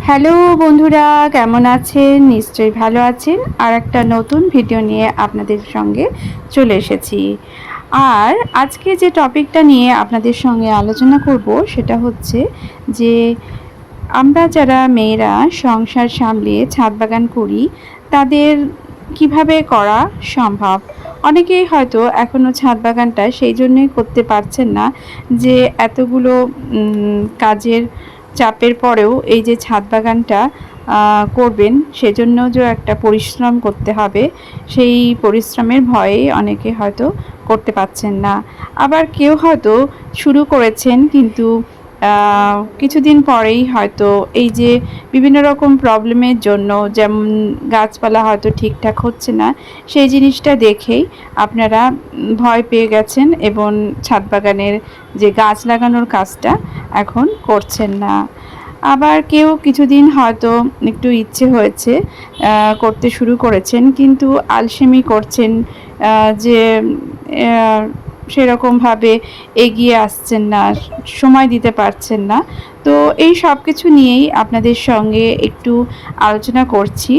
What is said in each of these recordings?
Hello বন্ধুরা, কেমন আছেন? নিশ্চয়ই ভালো আছেন। আর একটা নতুন ভিডিও নিয়ে আপনাদের সঙ্গে চলে এসেছি। আর আজকে যে টপিকটা নিয়ে আপনাদের সঙ্গে আলোচনা করব সেটা হচ্ছে যে আমরা যারা মেয়েরা সংসার সামলিয়ে ছাদ বাগান করি তাদের কিভাবে করা সম্ভব। অনেকেই হয়তো এখনও ছাদ বাগানটা সেই জন্যই করতে পারছেন না যে এতগুলো কাজের চাপের পরেও এই যে ছাদ বাগানটা করবেন সেজন্য যে একটা পরিশ্রম করতে হবে, সেই পরিশ্রমের ভয়েই অনেকে হয়তো করতে পারছেন না। আবার কেউ হয়তো শুরু করেছেন কিন্তু কিছুদিন পরেই হয়তো এই যে বিভিন্ন রকম প্রবলেমের জন্য, যেমন গাছপালা হয়তো ঠিকঠাক হচ্ছে না, সেই জিনিসটা দেখেই আপনারা ভয় পেয়ে গেছেন এবং ছাদ বাগানের যে গাছ লাগানোর কাজটা এখন করছেন না। আবার কেউ কিছুদিন হয়তো একটু ইচ্ছে হয়েছে, করতে শুরু করেছেন কিন্তু আলসেমি করছেন, যে সেরকমভাবে এগিয়ে আসছেন না, সময় দিতে পারছেন না। তো এই সব কিছু নিয়েই আপনাদের সঙ্গে একটু আলোচনা করছি।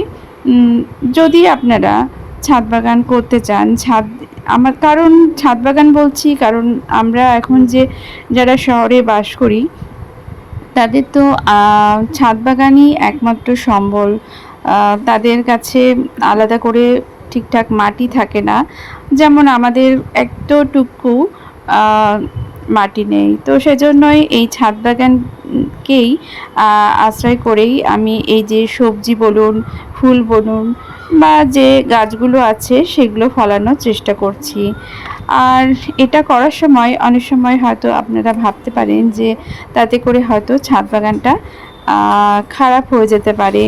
যদি আপনারা ছাদ বাগান করতে চান, কারণ ছাদ বাগান বলছি কারণ আমরা এখন যে যারা শহরে বাস করি তাদের তো ছাদ বাগানই একমাত্র সম্বল। তাদের কাছে আলাদা করে ঠিকঠাক মাটি থাকে না, যেমন আমাদের একটুকু মাটি নেই। তো সেজন্যই এই ছাদ বাগানকেই আশ্রয় করেই আমি এই যে সবজি বলুন, ফুল বলুন বা যে গাছগুলো আছে সেগুলো ফলানোর চেষ্টা করছি। আর এটা করার সময় অনেক সময় হয়তো আপনারা ভাবতে পারেন যে তাতে করে হয়তো ছাদ বাগানটা খারাপ হয়ে যেতে পারে।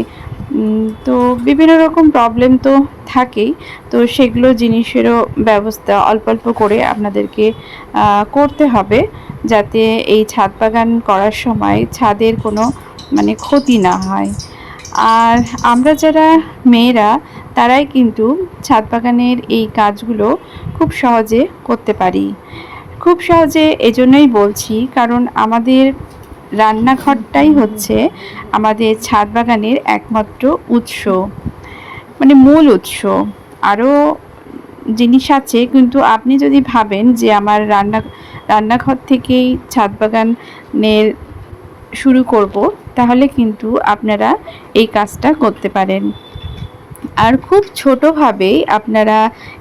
তো বিভিন্ন রকম প্রবলেম তো থাকেই। তো সেগুলো জিনিসেরও ব্যবস্থা অল্প অল্প করে আপনাদেরকে করতে হবে, যাতে এই ছাদ বাগান করার সময় ছাদের কোনো ক্ষতি না হয়। আর আমরা যারা মেয়েরা তারাই কিন্তু ছাদ বাগানের এই কাজগুলো খুব সহজে করতে পারি। খুব সহজে এজন্যই বলছি কারণ আমাদের রান্নাঘরটাই হচ্ছে আমাদের ছাদ বাগানের একমাত্র উৎস, মূল উৎস। আরও জিনিস আছে, কিন্তু আপনি যদি ভাবেন যে আমার রান্নাঘর থেকেই ছাদ বাগানের শুরু করব, তাহলে কিন্তু আপনারা এই কাজটা করতে পারেন। আর খুব ছোটোভাবেই আপনারা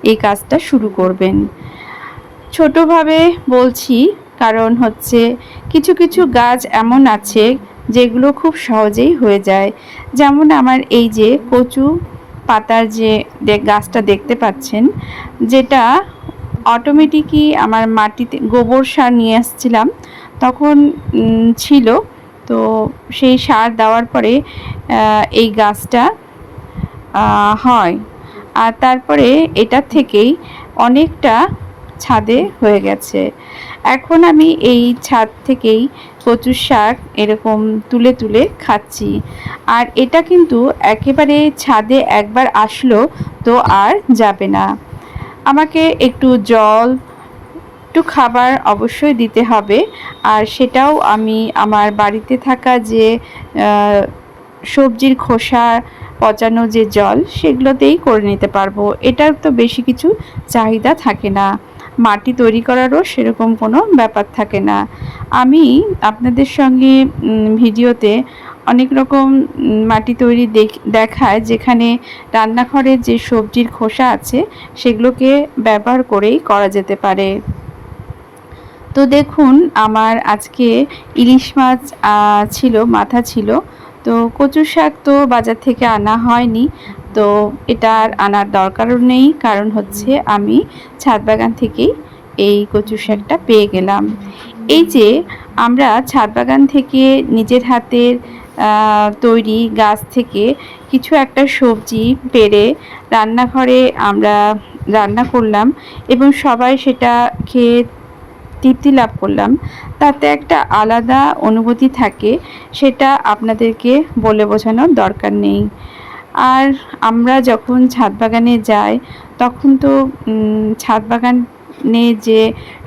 এই কাজটা শুরু করবেন। ছোটোভাবে বলছি কারণ হচ্ছে কিছু কিছু গাছ এমন আছে যেগুলো খুব সহজেই হয়ে যায়। যেমন আমার এই যে কচু পাতার যে গাছটা দেখতে পাচ্ছেন, যেটা অটোমেটিকই আমার মাটিতে গোবর সার নিয়ে আসছিলাম তখন ছিল। তো সেই সার দেওয়ার পরে এই গাছটা হয়। আর তারপরে এটার থেকেই অনেকটা ছাদে হয়ে গেছে। এখন আমি এই ছাদ থেকেই কচুর শাক এরকম তুলে তুলে খাচ্ছি। আর এটা কিন্তু একেবারে ছাদে একবার আসলো তো আর যাবে না। আমাকে একটু জল, একটু খাবার অবশ্যই দিতে হবে। আর সেটাও আমি আমার বাড়িতে থাকা যে সবজির খোসা পচানো যে জল, সেগুলোতেই করে নিতে পারবো। এটার তো বেশি কিছু চাহিদা থাকে না, মাটি তৈরি করারও সেরকম কোনো ব্যাপার থাকে না। আমি আপনাদের সঙ্গে ভিডিওতে অনেক রকম মাটি তৈরি দেখায়, যেখানে রান্নাঘরে যে সবজির খোসা আছে সেগুলোকে ব্যবহার করেই করা যেতে পারে। তো দেখুন, আমার আজকে ইলিশ মাছ ছিল, মাথা ছিল। তো কচু শাক তো বাজার থেকে আনা হয়নি, তো এটা আর আনার দরকারও নেই, কারণ হচ্ছে আমি ছাদ বাগান থেকেই এই কচু শাকটা পেয়ে গেলাম। এই যে আমরা ছাদ বাগান থেকে নিজের হাতের তৈরি গাছ থেকে কিছু একটা সবজি পেড়ে রান্নাঘরে আমরা রান্না করলাম এবং সবাই সেটা খেয়ে তৃপ্তি লাভ করলাম, তাতে একটা আলাদা অনুভূতি থাকে, সেটা আপনাদেরকে বলে বোঝানোর দরকার নেই। আর আমরা যখন ছাদ বাগানে যাই তখন তো ছাদ বাগানে যে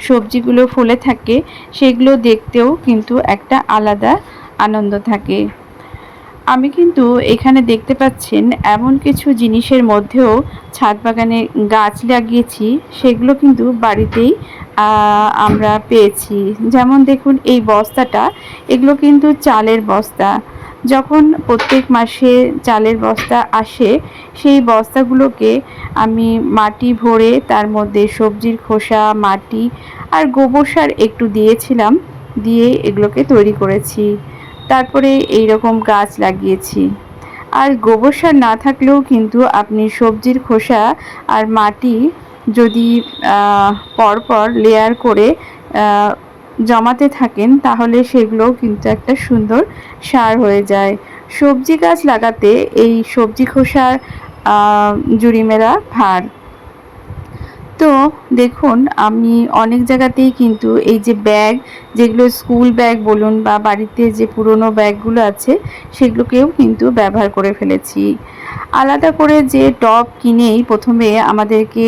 সবজিগুলো ফলে থাকে সেগুলো দেখতেও কিন্তু একটা আলাদা আনন্দ থাকে। আমি কিন্তু এখানে দেখতে পাচ্ছেন এমন কিছু জিনিসের মধ্যেও ছাদ বাগানে গাছ লাগিয়েছি, সেগুলো কিন্তু বাড়িতেই আমরা পেয়েছি। যেমন দেখুন এই বস্তাটা, এগুলো কিন্তু চালের বস্তা। যখন প্রত্যেক মাসে চালের বস্তা আসে, সেই বস্তাগুলোকে আমি মাটি ভরে তার মধ্যে সবজির খোসা, মাটি আর গোবর সার একটু দিয়েছিলাম, দিয়ে এগুলোকে তৈরি করেছি। তারপরে এই রকম গাছ লাগিয়েছি। আর গোবর সার না থাকলেও কিন্তু আপনি সবজির খোসা আর মাটি যদি পরপর লেয়ার করে জমাতে থাকেন, তাহলে সেগুলোও কিন্তু একটা সুন্দর সার হয়ে যায়। সবজি গাছ লাগাতে এই সবজি খোসার জুড়ি মেলা ভার। তো দেখুন আমি অনেক জায়গাতেই কিন্তু এই যে ব্যাগ, যেগুলো স্কুল ব্যাগ বলুন বা বাড়িতে যে পুরনো ব্যাগগুলো আছে, সেগুলোকেও কিন্তু ব্যবহার করে ফেলেছি। আলাদা করে যে টব কিনেই প্রথমে আমাদেরকে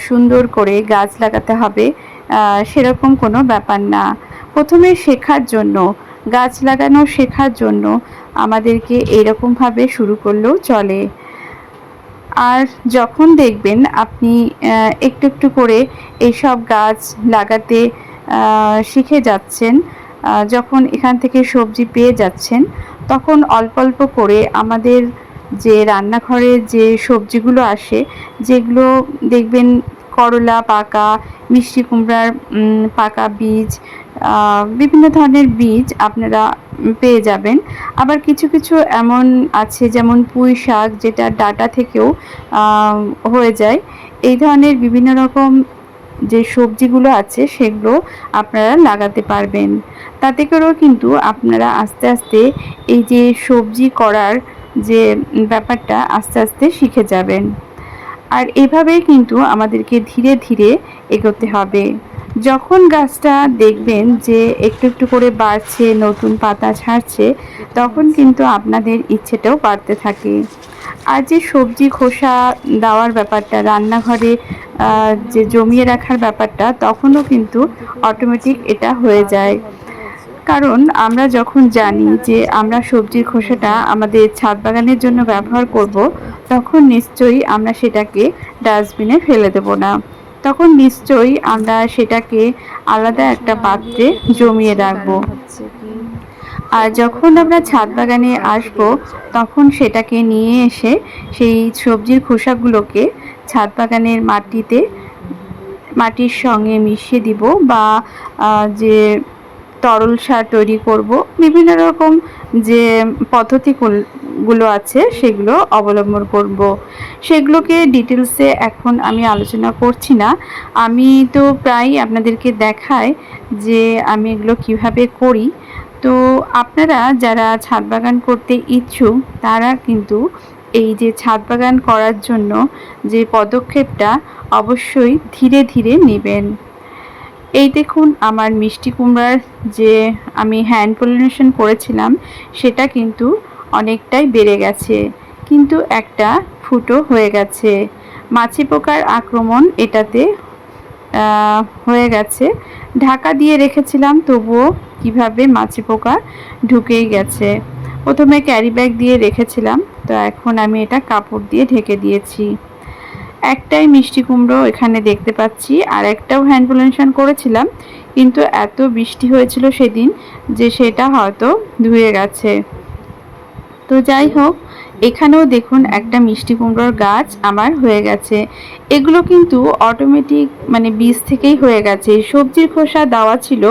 সুন্দর করে গাছ লাগাতে হবে, সেরকম কোনো ব্যাপার না। প্রথমে শেখার জন্য, গাছ লাগানো শেখার জন্য আমাদেরকে এরকমভাবে শুরু করলেও চলে। আর যখন দেখবেন আপনি একটু একটু করে এইসব গাছ লাগাতে শিখে যাচ্ছেন, যখন এখান থেকে সবজি পেয়ে যাচ্ছেন, তখন অল্প অল্প করে আমাদের যে রান্নাঘরে যে সবজিগুলো আসে, যেগুলো দেখবেন করলা পাকা, মিষ্টি কুমড়ার পাকা বীজ, বিভিন্ন ধরনের বীজ আপনারা পেয়ে যাবেন। আবার কিছু কিছু এমন আছে, যেমন পুঁই শাক, যেটা ডাঁটা থেকেও হয়ে যায়। এই ধরনের বিভিন্ন রকম যে সবজিগুলো আছে, সেগুলো আপনারা লাগাতে পারবেন। তাতে করেও কিন্তু আপনারা আস্তে আস্তে এই যে সবজি করার যে ব্যাপারটা আস্তে আস্তে শিখে যাবেন। আর এভাবেই কিন্তু আমাদেরকে ধীরে ধীরে এগোতে হবে। যখন গাছটা দেখবেন যে একটু একটু করে বাড়ছে, নতুন পাতা ছাড়ছে, তখন কিন্তু আপনাদের ইচ্ছেটাও বাড়তে থাকে। আর যে সবজি খোসা দেওয়ার ব্যাপারটা, রান্নাঘরে যে জমিয়ে রাখার ব্যাপারটা, তখনও কিন্তু অটোমেটিক এটা হয়ে যায়। কারণ আমরা যখন জানি যে আমরা সবজির খোসাটা আমাদের ছাদ বাগানের জন্য ব্যবহার করব, তখন নিশ্চয়ই আমরা সেটাকে ডাস্টবিনে ফেলে দেব না। তখন নিশ্চয়ই আমরা সেটাকে আলাদা একটা পাত্রে জমিয়ে রাখবো। আর যখন আমরা ছাদ বাগানে আসব, তখন সেটাকে নিয়ে এসে সেই সবজির খোসাগুলোকে ছাদ বাগানের মাটির সঙ্গে মিশিয়ে দিব, বা যে তরল সার তৈরি করব, বিভিন্ন রকম যে পদ্ধতিগুলো আছে সেগুলো অবলম্বন করব। সেগুলোকে ডিটেলসে এখন আমি আলোচনা করছি না। আমি তো প্রায় আপনাদেরকে দেখাই যে আমি এগুলো কিভাবে করি। তো আপনারা যারা ছাদ বাগান করতে ইচ্ছুক, তারা কিন্তু এই যে ছাদ বাগান করার জন্য যে পদক্ষেপটা অবশ্যই ধীরে ধীরে নেবেন। এই দেখুন আমার মিষ্টি কুমড়ার যে আমি হ্যান্ড পলিনেশন করেছিলাম, সেটা কিন্তু অনেকটাই বেড়ে গেছে, কিন্তু একটা ফুটো হয়ে গেছে। মাছি পোকার আক্রমণ এটাতে হয়ে গেছে। ঢাকা দিয়ে রেখেছিলাম, তবুও কিভাবে মাছি পোকা ঢুকেই গেছে। প্রথমে ক্যারি ব্যাগ দিয়ে রেখেছিলাম, তো এখন আমি এটা কাপড় দিয়ে ঢেকে দিয়েছি। একটাই মিষ্টি কুমড়ো এখানে দেখতে পাচ্ছি, আর একটাও হ্যান্ড পলিনেশন করেছিলাম, কিন্তু এত বৃষ্টি হয়েছিল সেদিন যে সেটা হয়তো ধুয়ে গেছে। তো যাই হোক, এখানেও দেখুন একটা মিষ্টি কুমড়োর গাছ আমার হয়ে গেছে। এগুলো কিন্তু অটোমেটিক মানে বীজ থেকেই হয়ে গেছে, সবজির খোসা দেওয়া ছিল,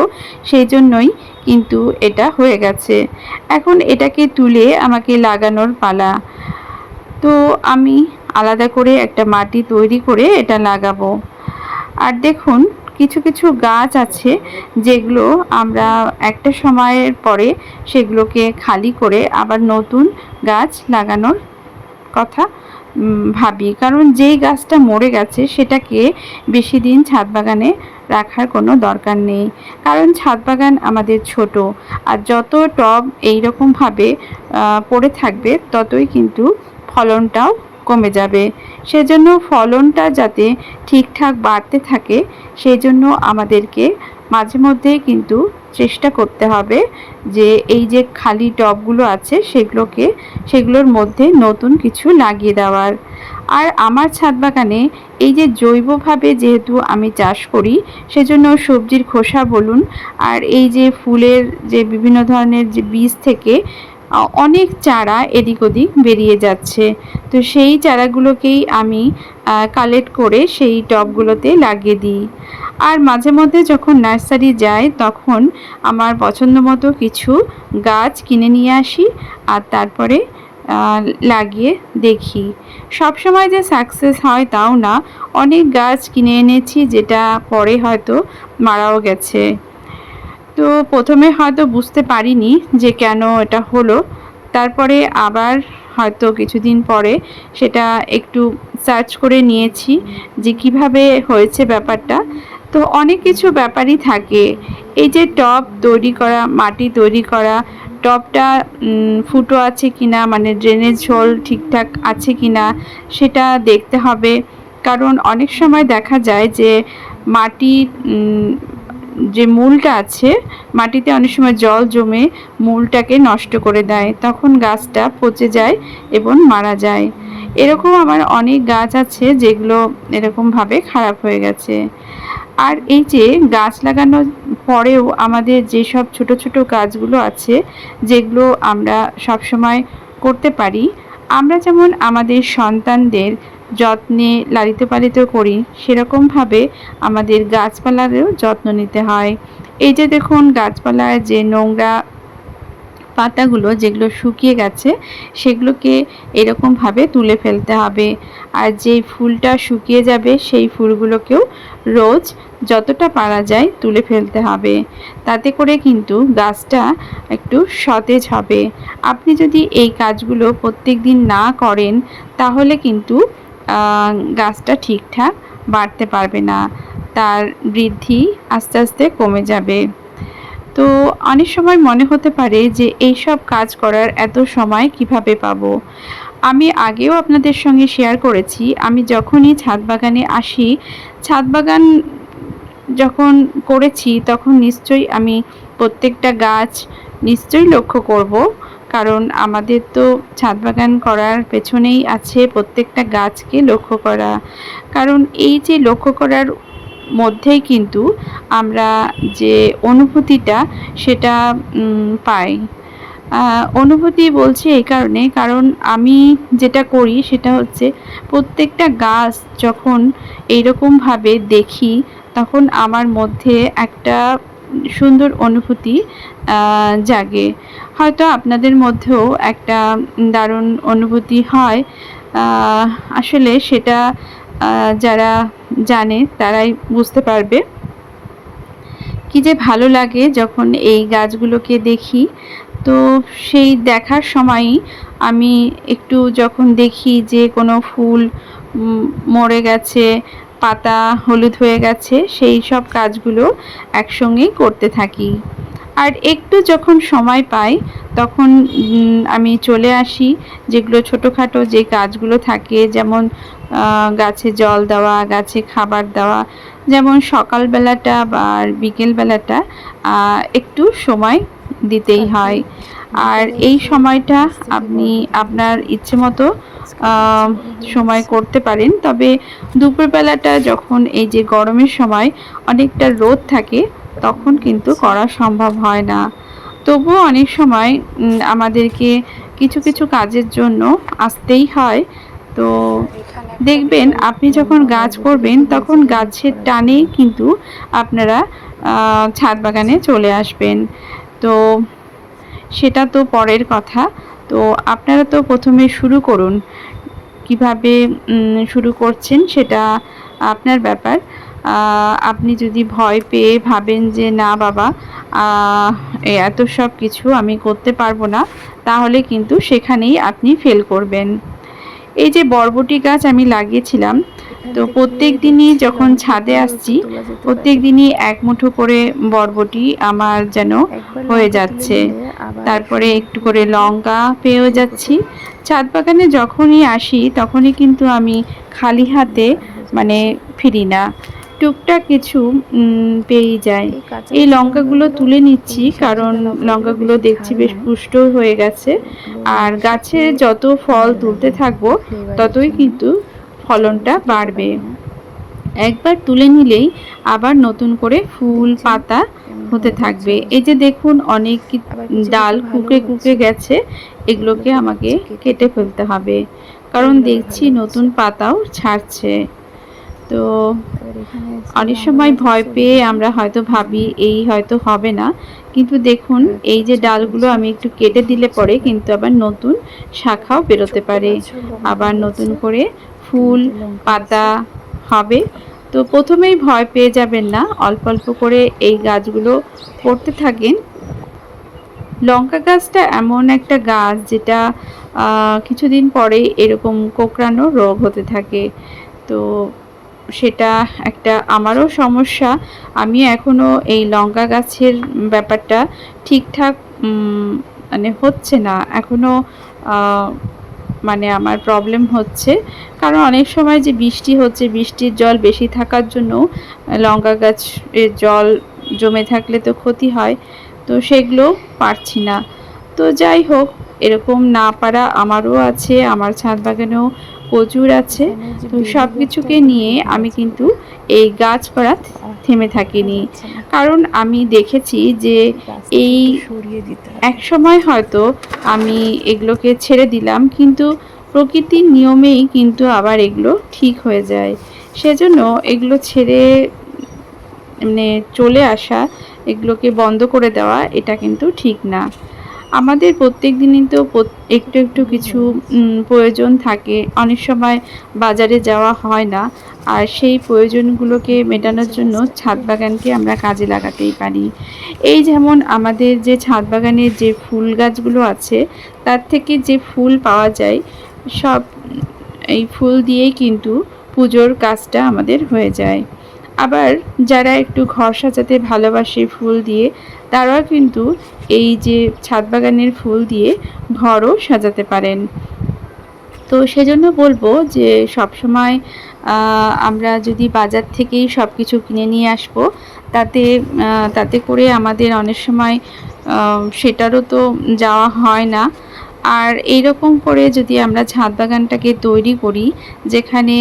সেই জন্যই কিন্তু এটা হয়ে গেছে। এখন এটাকে তুলে আমাকে লাগানোর পালা। তো আমি আলাদা করে একটা মাটি তৈরি করে এটা লাগাবো। আর দেখুন কিছু কিছু গাছ আছে যেগুলো আমরা একটা সময়ের পরে সেগুলোকে খালি করে আবার নতুন গাছ লাগানোর কথা ভাবি। কারণ যেই গাছটা মরে গেছে সেটাকে বেশি দিন ছাদ বাগানে রাখার কোনো দরকার নেই। কারণ ছাদ বাগান আমাদের ছোট, আর যত টব এইরকমভাবে পড়ে থাকবে, ততই কিন্তু ফলনটাও কমে যাবে। সেজন্য ফলনটা যাতে ঠিকঠাক বাড়তে থাকে, সেই জন্য আমাদেরকে মাঝে মধ্যে কিন্তু চেষ্টা করতে হবে যে এই যে খালি টবগুলো আছে সেগুলোর মধ্যে নতুন কিছু লাগিয়ে দেওয়ার। আর আমার ছাদ বাগানে এই যে জৈবভাবে যেহেতু আমি চাষ করি, সেজন্য সবজির খোসা বলুন আর এই যে ফুলের যে বিভিন্ন ধরনের যে বীজ থেকে অনেক চারা এদিক ওদিক বেরিয়ে যাচ্ছে। তো সেই চারাগুলোকেই আমি কালেক্ট করে সেই টবগুলোতে লাগিয়ে দিই। আর মাঝে মধ্যে যখন নার্সারি যাই তখন আমার পছন্দ মতো কিছু গাছ কিনে নিয়ে আসি আর তারপরে লাগিয়ে দেখি। সব সময় যে সাকসেস হয় তাও না, অনেক গাছ কিনে এনেছি যেটা পরে হয়তো মারাও গেছে। তো প্রথমে হয়তো বুঝতে পারিনি যে কেন এটা হলো, তারপরে আবার হয়তো কিছুদিন পরে সেটা একটু সার্চ করে নিয়েছি যে কিভাবে হয়েছে ব্যাপারটা। তো অনেক কিছু ব্যাপারই থাকে। এই যে টব তৈরি করা, মাটি তৈরি করা, টবটা ফুটো আছে কিনা, মানে ড্রেনেজ হোল ঠিকঠাক আছে কিনা সেটা দেখতে হবে। কারণ অনেক সময় দেখা যায় যে মাটির যে মূলটা আছে, মাটিতে অনেক সময় জল জমে মূলটাকে নষ্ট করে দেয়, তখন গাছটা পচে যায় এবং মারা যায়। এরকম আমার অনেক গাছ আছে যেগুলো এরকমভাবে খারাপ হয়ে গেছে। আর এই যে গাছ লাগানোর পরেও আমাদের যেসব ছোট ছোট কাজগুলো আছে যেগুলো আমরা সব সময় করতে পারি, আমরা যেমন আমাদের সন্তানদের যত্নে লালিত পালিত করি, সেরকমভাবে আমাদের গাছপালারও যত্ন নিতে হয়। এই যে দেখুন গাছপালার যে নোংরা পাতাগুলো যেগুলো শুকিয়ে গেছে সেগুলোকে এরকমভাবে তুলে ফেলতে হবে। আর যেই ফুলটা শুকিয়ে যাবে সেই ফুলগুলোকেও রোজ যতটা পারা যায় তুলে ফেলতে হবে। তাতে করে কিন্তু গাছটা একটু সতেজ হবে। আপনি যদি এই কাজগুলো প্রত্যেক দিন না করেন তাহলে কিন্তু গাছটা ঠিকঠাক বাড়তে পারবে না, তার বৃদ্ধি আস্তে আস্তে কমে যাবে। তো অনেক সময় মনে হতে পারে যে এই সব কাজ করার এত সময় কিভাবে পাবো। আমি আগেও আপনাদের সঙ্গে শেয়ার করেছি, আমি যখনই ছাদ বাগানে আসি, ছাদ বাগান যখন করেছি তখন নিশ্চয়ই আমি প্রত্যেকটা গাছ নিশ্চয়ই লক্ষ্য করব। কারণ আমাদের তো ছাদ বাগান করার পেছনেই আছে প্রত্যেকটা গাছকে লক্ষ্য করা। কারণ এই যে লক্ষ্য করার মধ্যেই কিন্তু আমরা যে অনুভূতিটা সেটা পাই। অনুভূতি বলছি এই কারণে, কারণ আমি যেটা করি সেটা হচ্ছে প্রত্যেকটা গাছ যখন এইরকমভাবে দেখি তখন আমার মধ্যে একটা সুন্দর অনুভূতি জাগে। হয়তো আপনাদের মধ্যেও একটা দারুণ অনুভূতি হয়। আসলে সেটা যারা জানে তারাই বুঝতে পারবে কি যে ভালো লাগে যখন এই গাছগুলোকে দেখি। তো সেই দেখার সময়ই আমি একটু যখন দেখি যে কোনো ফুল মরে গেছে, পাতা হলুদ হয়ে গেছে, সেই সব কাজগুলো একসঙ্গেই করতে থাকি। আর একটু যখন সময় পাই তখন আমি চলে আসি যেগুলো ছোটোখাটো যে কাজগুলো থাকে, যেমন গাছে জল দেওয়া, গাছে খাবার দেওয়া, যেমন সকালবেলাটা বা বিকেলবেলাটা একটু সময় দিতেই হয়। আর এই সময়টা আপনি আপনার ইচ্ছে মতো সময় করতে পারেন। তবে দুপুরবেলাটা যখন এই যে গরমের সময় অনেকটা রোদ থাকে তখন কিন্তু করা সম্ভব হয় না। তবুও অনেক সময় আমাদেরকে কিছু কিছু কাজের জন্য আসতেই হয়। তো দেখবেন আপনি যখন গাছ করবেন তখন গাছের টানেই কিন্তু আপনারা ছাদ বাগানে চলে আসবেন। তো সেটা তো পরের কথা। তো আপনারা তো প্রথমে শুরু করুন, কিভাবে শুরু করছেন সেটা আপনার ব্যাপার। আপনি যদি ভয় পেয়ে ভাবেন যে না বাবা এত সব কিছু আমি করতে পারবো না, তাহলে কিন্তু সেখানেই আপনি ফেল করবেন। এই যে বরবটি গাছ আমি লাগিয়েছিলাম, তো প্রত্যেক দিনই যখন ছাদে আসছি প্রত্যেক দিনই এক মুঠো করে বরবটি আমার যেন হয়ে যাচ্ছে। তারপরে একটু করে লঙ্কা পেয়েও যাচ্ছি। ছাদ বাগানে যখনই আসি তখনই কিন্তু আমি খালি হাতে মানে ফিরি না। টুকটাক কিছু পেয়েই যায়। এই কাঁচা এই কাঁচা লঙ্কাগুলো তুলে নিচ্ছি, এই কারণ সবজিতে লঙ্কাগুলো লঙ্কাগুলো বেশি দেখছি ঝাল বেশ নয়, পুষ্ট হয়ে গেছে। এগুলো আর মাংসতে গাছে যত ফল ভালো তুলতে লাগে থাকবো ফ্লেভারের ততই জন্য। কিন্তু ফলনটা বেশি টেকো বাড়বে। লাগে না। একবার তুলে নিলেই আবার নতুন করে ফুল দেখছেন পাতা কেমন হতে হয়ে যাচ্ছে থাকবে। এই অবস্থা। যে দেখুন অনেক আবার কিছু ডাল কিছু কুকড়ে ভালোও কুকড়ে হচ্ছে, গেছে, এগুলোকে এগুলোকে আমাকে ভাবছি কেটে কেটে ফেলতে হবে, কারণ এগুলো আবার দেখছি ভালো নতুন হচ্ছে। পাতাও ছাড়ছে। তো এবার এখানে যে অনেক লঙ্কা সময় গাছ ভয় আছে পেয়ে ওইদিকে আমরা হয়তো ভাবি এই হয়তো হবে না, কিন্তু দেখুন এই যে গাছটা ডালগুলো তুলছি, আমি একটু কেটে দিলে হচ্ছে পরে এবার। কিন্তু আবার নতুন শাখাও বেরোতে ছোট্ট পারে, গাছেও লঙ্কা আবার নতুন হয়েছে, করে ফুল 3টে লঙ্কা পাতা হয়েছে। হবে। তো প্রথমেই ভয় পেয়ে যাবেন না, অল্প অল্প করে এই গাছগুলো করতে থাকেন। লঙ্কা গাছটা এমন একটা গাছ যেটা কিছুদিন পরেই এরকম কোঁকড়ানো রোগ হতে থাকে। তো সেটা একটা আমারও সমস্যা। আমি এখনও এই লঙ্কা গাছের ব্যাপারটা ঠিকঠাক মানে হচ্ছে না এখনও, মানে আমার প্রবলেম হচ্ছে, কারণ অনেক সময় যে বৃষ্টি হচ্ছে, বৃষ্টির জল বেশি থাকার জন্য লঙ্কা গাছের জল জমে থাকলে তো ক্ষতি হয়, তো সেগুলো পারছি না। তো যাই হোক, এরকম না পারা আমারও আছে, আমার ছাদ বাগানেও প্রচুর আছে। এখানে যে তো সব বেলি গাছটা কিছুকে একটু নিয়ে বেঁকে আমি গেছে, কিন্তু এই গাছ করা থেমে দেখা থাকিনি, যাচ্ছে না। কারণ আমি দেখেছি যে গাছটাকে এই একটু সরিয়ে দিতে হবে। এক সময় হয়তো আমি এগুলোকে ছেড়ে দিলাম, কিন্তু প্রকৃতির নিয়মেই কিন্তু আবার এগুলো ঠিক হয়ে যায়। সেজন্য এগুলো ছেড়ে মানে চলে আসা, এগুলোকে বন্ধ করে দেওয়া এটা কিন্তু ঠিক না। আমাদের প্রত্যেক দিনই তো একটু একটু ফুলও কিছু হয়ে গেছে। প্রয়োজন থাকে, অনেক সময় বাজারে যাওয়া হয় না, আর সেই প্রয়োজনগুলোকে মেটানোর নিচে জন্য গাছটা ছাদ কেটে বাগানকে আমরা কাজে লাগাতেই পারি। এই যেমন আমাদের যে ছাদ বাগানের যে ফুল গাছগুলো আছে, তার থেকে যে ফুল পাওয়া যায়, সব এই ফুল দিয়েই কিন্তু পুজোর কাজটা আমাদের হয়ে যায়। আবার যারা একটু ঘর সাজাতে ভালোবাসে ফুল দিয়ে, তারাও কিন্তু এই যে ছাদ বাগানের ফুল দিয়ে ঘরও সাজাতে পারেন। তো সেজন্য বলবো যে সবসময় আমরা যদি বাজার থেকেই সব কিছু কিনে নিয়ে আসবো, তাতে তাতে করে আমাদের অনেক সময় সেটারও তো যাওয়া হয় না। আর এইরকম করে যদি আমরা ছাদ বাগানটাকে তৈরি করি, যেখানে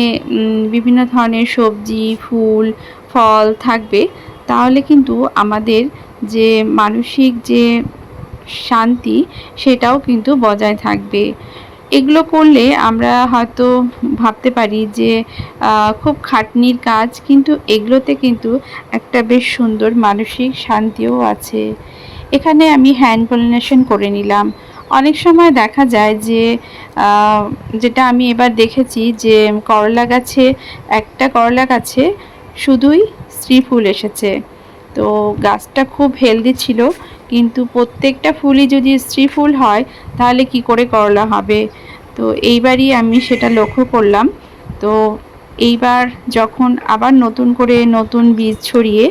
বিভিন্ন ধরনের সবজি ফুল ফল থাকবে, তাহলে কিন্তু আমাদের যে মানসিক যে শান্তি, সেটাও কিন্তু বজায় থাকবে। এগুলো করলে আমরা হয়তো ভাবতে পারি যে খুব খাটনির কাজ, কিন্তু এগুলোতে কিন্তু একটা বেশ সুন্দর মানসিক শান্তিও আছে। এখানে আমি হ্যান্ড পলিনেশন করে নিলাম। অনেক সময় দেখা যায় যে যেটা আমি এবার দেখেছি যে করলা গাছে, একটা করলা গাছে শুধুই স্ত্রী ফুল এসেছে। তো গাছটা খুব হেলদি ছিল, কিন্তু প্রত্যেকটা ফুলই যদি স্ত্রী ফুল হয় তাহলে কি করে করলা হবে। তো এইবারই আমি সেটা লক্ষ্য করলাম। তো এইবার যখন আবার নতুন করে নতুন বীজ ছড়িয়ে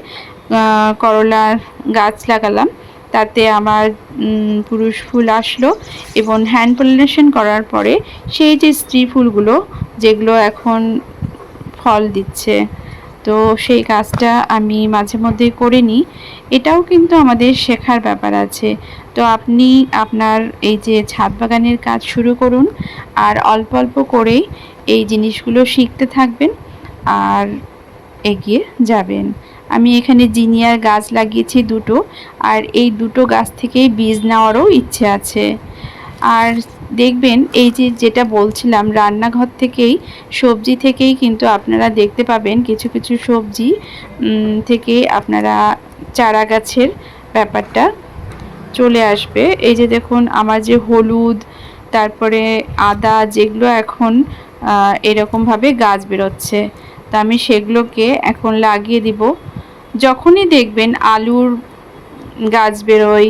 করলার গাছ লাগালাম, তাতে আমার পুরুষ ফুল আসলো, এবং হ্যান্ড পলিনেশন করার পরে সেই যে স্ত্রী ফুলগুলো যেগুলো এখন ফল দিচ্ছে, তো সেই কাজটা আমি মাঝে মধ্যে করে নিই। এটাও কিন্তু আমাদের শেখার ব্যাপার আছে। তো আপনি আপনার এই যে ছাদ বাগানের কাজ শুরু করুন, আর অল্প অল্প করেই এই জিনিসগুলো শিখতে থাকবেন আর এগিয়ে যাবেন। আমি এখানে জিনিয়ার গাছ লাগিয়েছি দুটো, আর এই দুটো গাছ থেকেই বীজ নেওয়ারও ইচ্ছে আছে। আর দেখবেন এই যে যেটা বলছিলাম, রান্নাঘর থেকেই সবজি থেকেই কিন্তু আপনারা দেখতে পাবেন কিছু কিছু সবজি থেকে আপনারা চারা গাছের ব্যাপারটা চলে আসবে। এই যে দেখুন আমার যে হলুদ, তারপরে আদা, যেগুলো এখন এরকমভাবে গাছ বেরোচ্ছে, তা আমি সেগুলোকে এখন লাগিয়ে দিব। যখনই দেখবেন আলুর গাছ বেরোয়,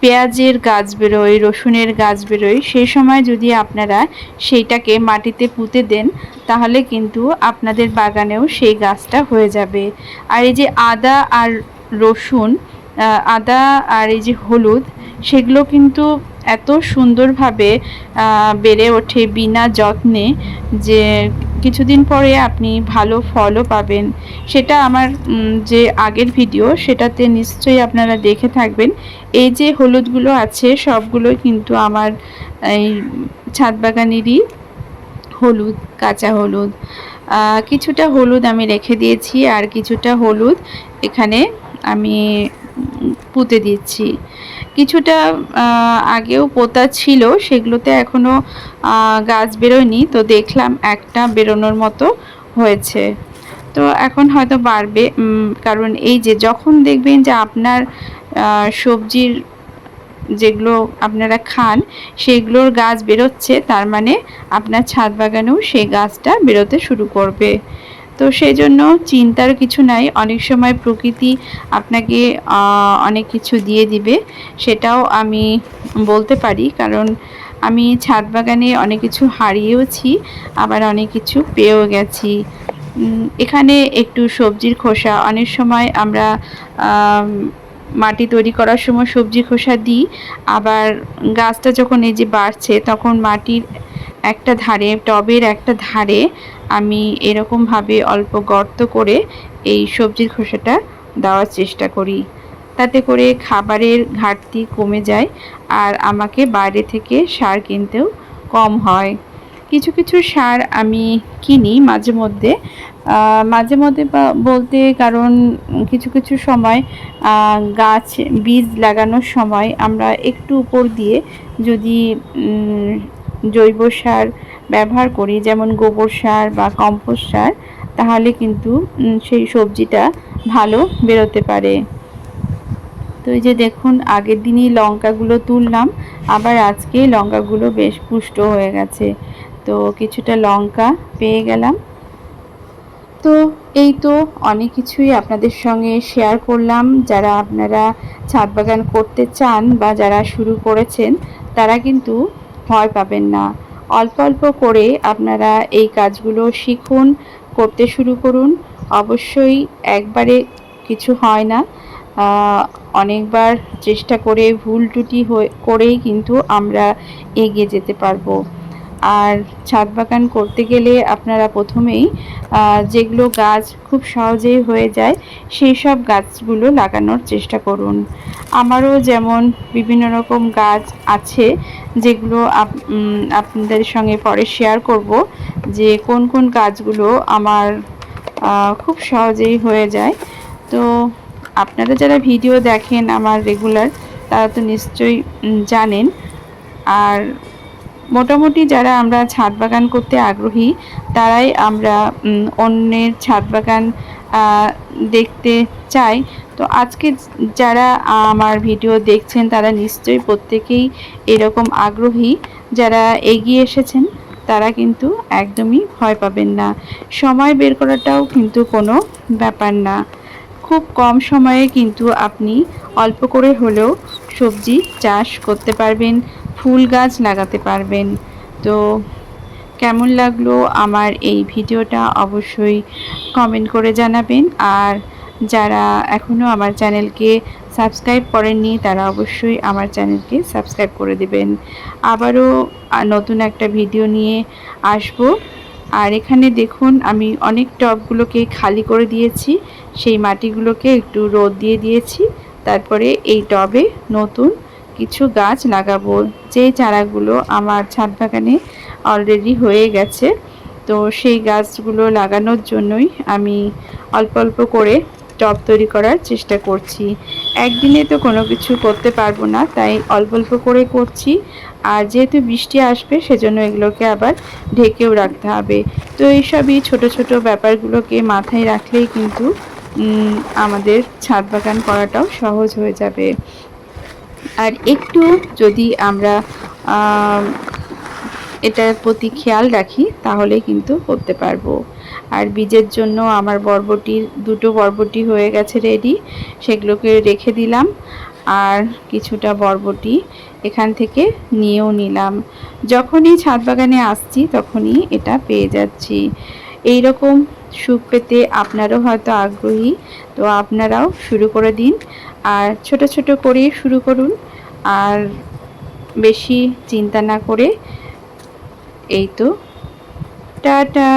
পেঁয়াজের গাছ বেরোয়, রসুনের গাছ বেরোয়, সেই সময় যদি আপনারা সেইটাকে মাটিতে পুঁতে দেন, তাহলে কিন্তু আপনাদের বাগানেও সেই গাছটা হয়ে যাবে। আর এই যে আদা আর রসুন, আদা আর এই যে হলুদ, সেগুলো কিন্তু এত সুন্দরভাবে বেড়ে ওঠে বিনা যত্নে, যে কিছুদিন পরে আপনি ভালো ফলও পাবেন। সেটা আমার যে আগের ভিডিও সেটাতে নিশ্চয়ই আপনারা দেখে থাকবেন। এই যে হলুদগুলো আছে সবগুলো কিন্তু আমার এই ছাদ বাগানেরই হলুদ, কাঁচা হলুদ। কিছুটা হলুদ আমি রেখে দিয়েছি আর কিছুটা হলুদ এখানে আমি পুঁতে দিচ্ছি। কিছুটা আগেও পোতা ছিল, সেগুলোতে এখনও গাছ বেরোয়নি, তো দেখলাম একটা বেরোনোর মতো হয়েছে। তো এখন হয়তো বাড়বে, কারণ এই যে যখন দেখবেন যে আপনার সবজির যেগুলো আপনারা খান সেগুলোর গাছ বেরোচ্ছে, তার মানে আপনার ছাদ বাগানেও সেই গাছটা বেরোতে শুরু করবে। তো সেই জন্য চিন্তার কিছু নাই, অনেক সময় প্রকৃতি আপনাকে অনেক কিছু দিয়ে দিবে, সেটাও আমি বলতে পারি, কারণ আমি ছাদ বাগানে অনেক কিছু হারিয়েওছি, আবার অনেক কিছু পেয়েও গেছি। এখানে একটু সবজির খোসা, অনেক সময় আমরা মাটি তৈরি করার সময় সবজির খোসা দিই, আবার গাছটা যখন এই যে বাড়ছে তখন মাটির একটা ধারে, টবের একটা ধারে আমি এরকমভাবে অল্প গর্ত করে এই সবজির খোসাটা দেওয়ার চেষ্টা করি। তাতে করে খাবারের ঘাটতি কমে যায় আর আমাকে বাইরে থেকে সার কিনতেও কম হয়। কিছু কিছু সার আমি কিনি মাঝে মধ্যে, বলতে, কারণ কিছু কিছু সময় গাছ বীজ লাগানোর সময় আমরা একটু উপর দিয়ে যদি জৈব সার ব্যবহার করি, যেমন গোবর সার বা কম্পোস্ট সার, তাহলে কিন্তু সেই সবজিটা ভালো বেরোতে পারে। তো এই যে দেখুন, আগের দিনই লঙ্কাগুলো তুললাম, আবার আজকে লঙ্কাগুলো বেশ পুষ্ট হয়ে গেছে, তো কিছুটা লঙ্কা পেয়ে গেলাম। তো এই তো অনেক কিছুই আপনাদের সঙ্গে শেয়ার করলাম। যারা আপনারা ছাদ বাগান করতে চান বা যারা শুরু করেছেন তারা কিন্তু ভয় পাবেন না। অল্প অল্প করে আপনারা এই কাজগুলো শিখুন, করতে শুরু করুন। অবশ্যই একবারে কিছু হয় না, অনেকবার চেষ্টা করে ভুল ত্রুটি করেই কিন্তু আমরা এগিয়ে যেতে পারবো। আর ছাদ বাগান করতে গেলে আপনারা প্রথমেই যেগুলো গাছ খুব সহজেই হয়ে যায় সেই সব গাছগুলো লাগানোর চেষ্টা করুন। আমারও যেমন বিভিন্ন রকম গাছ আছে, যেগুলো আপনাদের সঙ্গে পরে শেয়ার করব, যে কোন কোন গাছগুলো আমার খুব সহজেই হয়ে যায়। তো আপনারা যারা ভিডিও দেখেন আমার রেগুলার, তারা তো নিশ্চয়ই জানেন। আর মোটামুটি যারা আমরা ছাদ বাগান করতে আগ্রহী তারাই আমরা অন্যের ছাদ বাগান দেখতে চাই। তো আজকে যারা আমার ভিডিও দেখছেন তারা নিশ্চয়ই প্রত্যেকেই এরকম আগ্রহী। যারা এগিয়ে এসেছেন তারা কিন্তু একদমই ভয় পাবেন না। সময় বের করাটাও কিন্তু কোনো ব্যাপার না। খুব কম সময়ে কিন্তু আপনি অল্প করে হলেও সবজি চাষ করতে পারবেন, ফুল গাছ লাগাতে পারবেন। তো কেমন লাগলো আমার এই ভিডিওটা অবশ্যই কমেন্ট করে জানাবেন। আর যারা এখনও আমার চ্যানেলকে সাবস্ক্রাইব করেননি তারা অবশ্যই আমার চ্যানেলকে সাবস্ক্রাইব করে দেবেন। আবারও নতুন একটা ভিডিও নিয়ে আসব। আর এখানে দেখুন, আমি অনেক টবগুলোকে খালি করে দিয়েছি, সেই মাটিগুলোকে একটু রোদ দিয়ে দিয়েছি। তারপরে এই টবে নতুন কিছু গাছ লাগাবো, যে চারাগুলো আমার ছাদ বাগানে অলরেডি হয়ে গেছে। তো সেই গাছগুলো লাগানোর জন্যই আমি অল্প অল্প করে টব তৈরি করার চেষ্টা করছি। একদিনে তো কোনো কিছু করতে পারবো না, তাই অল্প অল্প করে করছি। আর যেহেতু বৃষ্টি আসবে সেজন্য এগুলোকে আবার ঢেকেও রাখতে হবে। তো এইসবই ছোট ছোট ব্যাপারগুলোকে মাথায় রাখলেই কিন্তু আমাদের ছাদ বাগান করাটাও সহজ হয়ে যাবে। আর একটু যদি আমরা এটার প্রতি খেয়াল রাখি তাহলে কিন্তু করতে পারবো। আর বীজের জন্য আমার দুটো বরবটি হয়ে গেছে রেডি, সেগুলোকে রেখে দিলাম। আর কিছুটা বরবটি এখান থেকে নিয়েও নিলাম। যখনই ছাদ বাগানে আসছি তখনই এটা পেয়ে যাচ্ছি। এই রকম সুখ পেতে আপনারাও হয়তো আগ্রহী, তো আপনারাও শুরু করে দিন। আর ছোট ছোট করেই শুরু করুন। আর বেশি চিন্তা না করে এই তো টাটা।